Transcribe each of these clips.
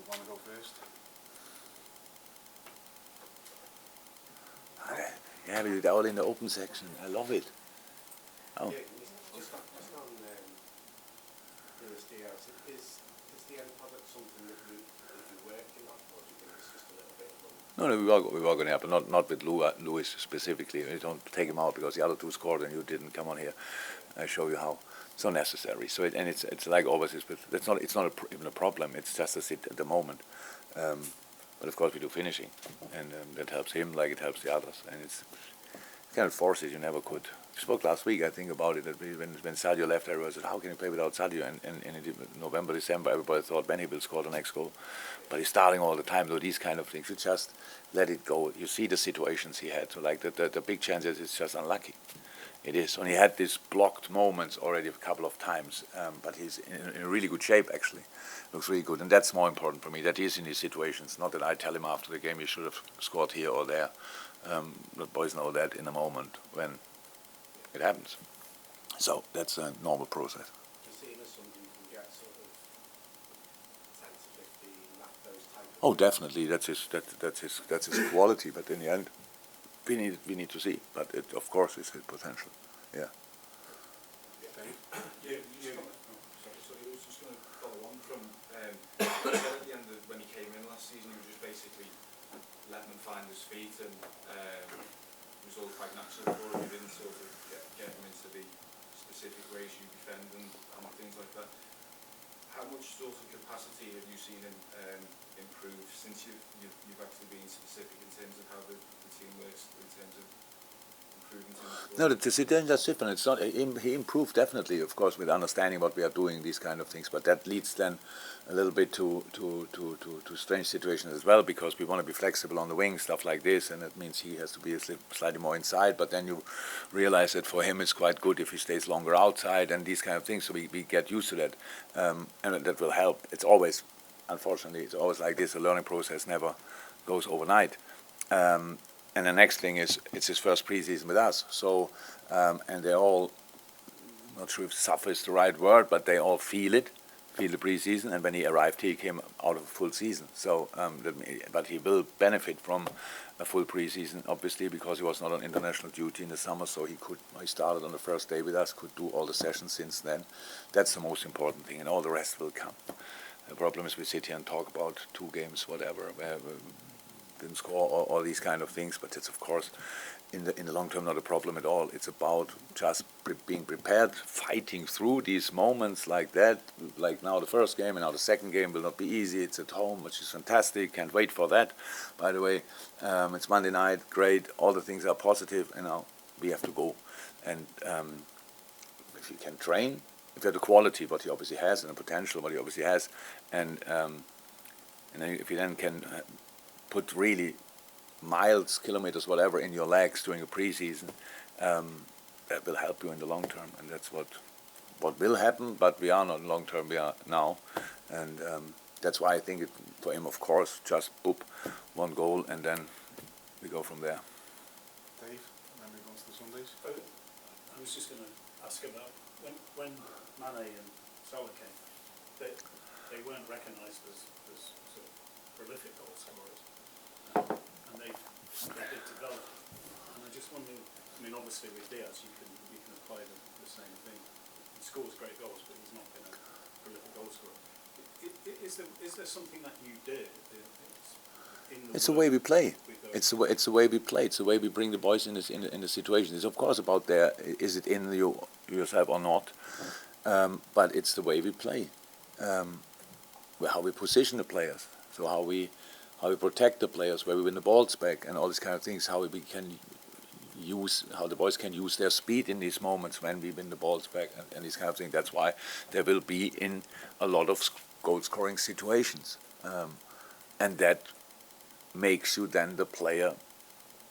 want to go first? Yeah, we did it all in the open section. I love it. Oh. Yeah, just on Luis Diaz, is the end product something that you're working on, or do you think it's just a little bit of No, we were going to happen. Not with Luis specifically. We don't take him out because the other two scored and you didn't. Come on here, I show you how. It's not necessary. So it's like always. It's not even a problem. It's just a sit at the moment. But of course we do finishing, and that helps him like it helps the others. And it's kind of forces you never could. We spoke last week, I think, about it. That when Sadio left, everyone said, "How can you play without Sadio?" And in November, December, everybody thought Benny will score the next goal, but he's starting all the time. So these kind of things, you just let it go. You see the situations he had. So like the big chances, it's just unlucky. It is. And he had these blocked moments already a couple of times, but he's in really good shape actually. Looks really good, and that's more important for me. That he is in these situations. Not that I tell him after the game you should have scored here or there. The boys know that in a moment when it happens. So that's a normal process. Do you see him as somebody who can get sort of 10 to 15, those type of... Oh, definitely. That's his quality. But in the end, we need to see. But it, of course, is his potential. Yeah. So I was just going to follow on from you said at the end of when he came in last season, he was just basically letting him find his feet, and it was all quite natural for him. You didn't sort of get him into the specific ways you defend and things like that. How much sort of capacity have you seen him improve since you've actually been specific in terms of how the team works, in terms of improving teams? No, that's different. It's not. He improved definitely, of course, with understanding what we are doing, these kind of things. But that leads then a little bit to strange situations as well, because we want to be flexible on the wing, stuff like this, and that means he has to be slightly more inside. But then you realize that for him it's quite good if he stays longer outside and these kind of things. So we get used to that, and that will help. It's always, unfortunately, it's always like this. A learning process never goes overnight. And the next thing is, it's his first preseason with us. So, and they all, not sure if suffer is the right word, but they all feel the preseason. And when he arrived, he came out of a full season. So, but he will benefit from a full preseason, obviously, because he was not on international duty in the summer. So he started on the first day with us, could do all the sessions since then. That's the most important thing, and all the rest will come. The problem is we sit here and talk about 2 games, whatever. Didn't score, or all these kind of things, but it's of course in the long term not a problem at all. It's about just being prepared, fighting through these moments like that. Like now the first game, and now the second game will not be easy. It's at home, which is fantastic. Can't wait for that. By the way, it's Monday night. Great. All the things are positive, and now we have to go. And if you can train, if you have the quality, what he obviously has, and the potential, what he obviously has, and then if you then can put really miles, kilometers, whatever, in your legs during a preseason, that will help you in the long term, and that's what will happen. But we are not long term; we are now, and that's why I think for him, of course, just boop, 1 goal, and then we go from there. Dave, and then we go on to the Sundays. I was just going to ask about when Mane and Salah came, they weren't recognised as sort of prolific goal scorers. And they did develop. And I just wonder, I mean, obviously with Diaz you can apply the same thing. He scores great goals, but he's not been a prolific goal scorer. Is there something that you did? It's the way we play. It's the way we play. It's the way we bring the boys in the situation. It's of course about is it in yourself or not, but it's the way we play, how we position the players, so how we protect the players, where we win the balls back, and all these kind of things. How we can how the boys can use their speed in these moments when we win the balls back, and these kind of things. That's why there will be in a lot of goal-scoring situations, and that makes you then the player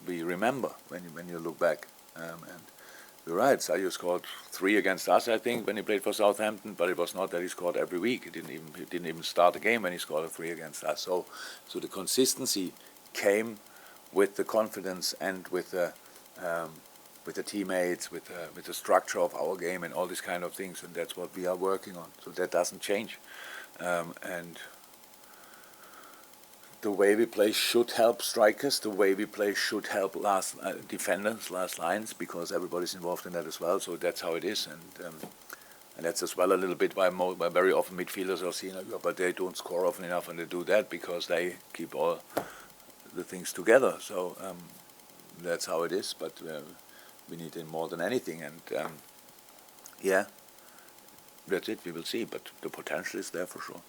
we remember when you look back. And you're right, Sadio scored 3 against us, I think, when he played for Southampton, but it was not that he scored every week. He didn't even start the game when he scored a 3 against us. So the consistency came with the confidence and with the teammates, with the structure of our game and all these kind of things, and that's what we are working on. So that doesn't change. And the way we play should help strikers. The way we play should help last defenders, last lines, because everybody's involved in that as well. So that's how it is, and that's as well a little bit why very often midfielders are seen, but they don't score often enough, and they do that because they keep all the things together. So that's how it is. But we need it more than anything, and yeah, that's it. We will see, but the potential is there for sure.